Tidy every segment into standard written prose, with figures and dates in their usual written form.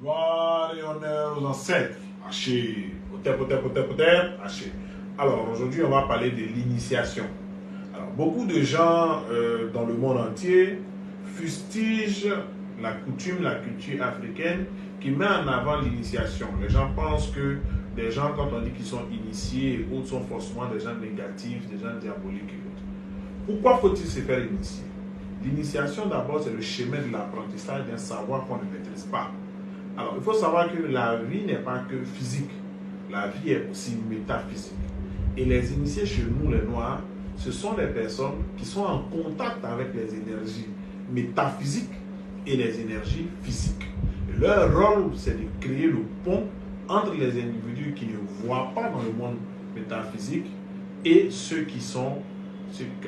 Gloire et honneur aux ancêtres. Haché. Peut-être, haché. Alors, aujourd'hui, on va parler de l'initiation. Alors, beaucoup de gens dans le monde entier fustigent la coutume, la culture africaine qui met en avant l'initiation. Les gens pensent que des gens, quand on dit qu'ils sont initiés et autres, sont forcément des gens négatifs, des gens diaboliques et autres. Pourquoi faut-il se faire initier? L'initiation, d'abord, c'est le chemin de l'apprentissage d'un savoir qu'on ne maîtrise pas. Alors, il faut savoir que la vie n'est pas que physique. La vie est aussi métaphysique. Et les initiés chez nous, les Noirs, ce sont des personnes qui sont en contact avec les énergies métaphysiques et les énergies physiques. Et leur rôle, c'est de créer le pont entre les individus qui ne voient pas dans le monde métaphysique et ceux qui ont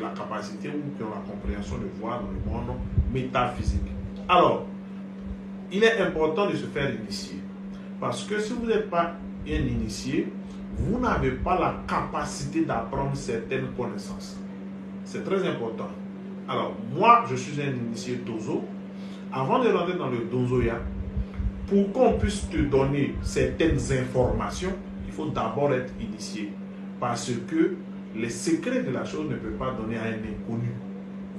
la capacité ou qui ont la compréhension de voir dans le monde métaphysique. Alors, il est important de se faire initier. Parce que si vous n'êtes pas un initié, vous n'avez pas la capacité d'apprendre certaines connaissances. C'est très important. Alors, moi, je suis un initié Dozo. Avant de rentrer dans le Dozoya, pour qu'on puisse te donner certaines informations, il faut d'abord être initié. Parce que les secrets de la chose ne peuvent pas donner à un inconnu.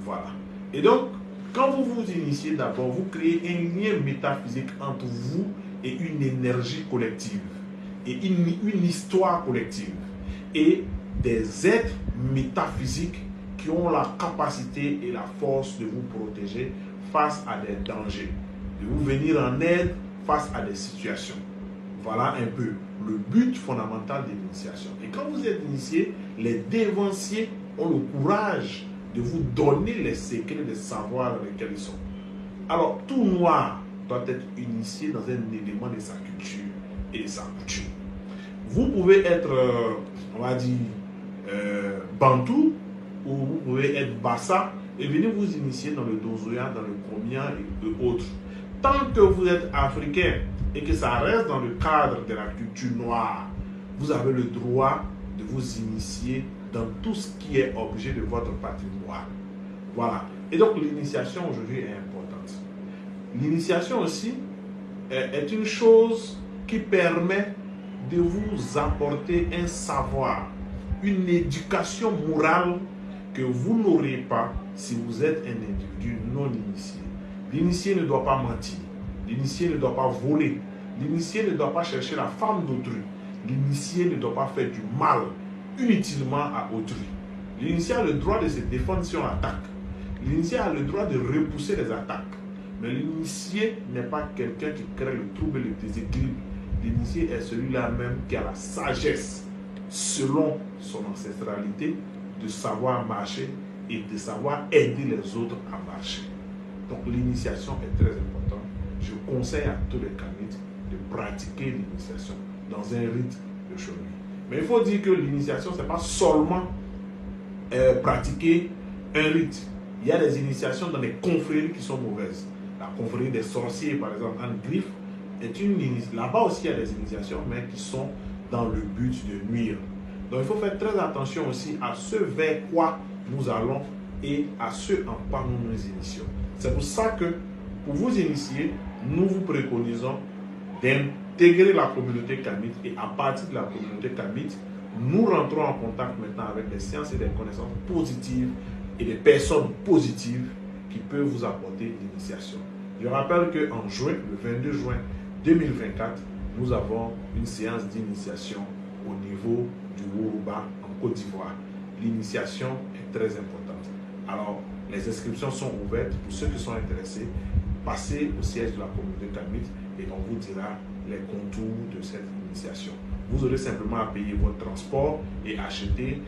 Voilà. Et donc, quand vous vous initiez d'abord, vous créez un lien métaphysique entre vous et une énergie collective, et une histoire collective, et des êtres métaphysiques qui ont la capacité et la force de vous protéger face à des dangers, de vous venir en aide face à des situations. Voilà un peu le but fondamental de l'initiation. Et quand vous êtes initié, les dévanciers ont le courage de vous donner les secrets des savoirs dans lesquels ils sont. Alors, tout noir doit être initié dans un élément de sa culture et de sa coutume. Vous pouvez être, on va dire, Bantou, ou vous pouvez être Bassa, et venir vous initier dans le Dozoya, dans le Komia et autres. Tant que vous êtes africain et que ça reste dans le cadre de la culture noire, vous avez le droit de vous initier dans tout ce qui est objet de votre patrimoine. Voilà. Et donc l'initiation aujourd'hui est importante. L'initiation aussi est une chose qui permet de vous apporter un savoir, une éducation morale que vous n'aurez pas si vous êtes un individu non initié. L'initié ne doit pas mentir. L'initié ne doit pas voler. L'initié ne doit pas chercher la femme d'autrui. L'initié ne doit pas faire du mal inutilement à autrui. L'initié a le droit de se défendre si on l'attaque. L'initié a le droit de repousser les attaques. Mais l'initié n'est pas quelqu'un qui crée le trouble et le déséquilibre. L'initié est celui-là même qui a la sagesse, selon son ancestralité, de savoir marcher et de savoir aider les autres à marcher. Donc l'initiation est très importante. Je conseille à tous les kamites de pratiquer l'initiation dans un rite de chevalier. Mais il faut dire que l'initiation, ce n'est pas seulement pratiquer un rite. Il y a des initiations dans les confréries qui sont mauvaises. La confrérie des sorciers, par exemple, en griffe, est une initiation. Là-bas aussi, il y a des initiations, mais qui sont dans le but de nuire. Donc il faut faire très attention aussi à ce vers quoi nous allons et à ce en quoi nous nous initions. C'est pour ça que, pour vous initier, nous vous préconisons d'intégrer la communauté kamite, et à partir de la communauté kamite, nous rentrons en contact maintenant avec des sciences et des connaissances positives et des personnes positives qui peuvent vous apporter l'initiation. Je rappelle qu'en juin, le 22 juin 2024, nous avons une séance d'initiation au niveau du Woruba en Côte d'Ivoire. L'initiation est très importante. Alors, les inscriptions sont ouvertes pour ceux qui sont intéressés. Passez au siège de la communauté kamite et on vous dira les contours de cette initiation. Vous aurez simplement à payer votre transport et acheter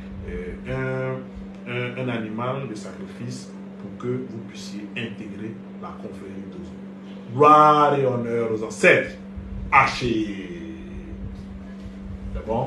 un animal de sacrifice pour que vous puissiez intégrer la confrérie Dozo. Gloire et honneur aux ancêtres. Haché. C'est bon?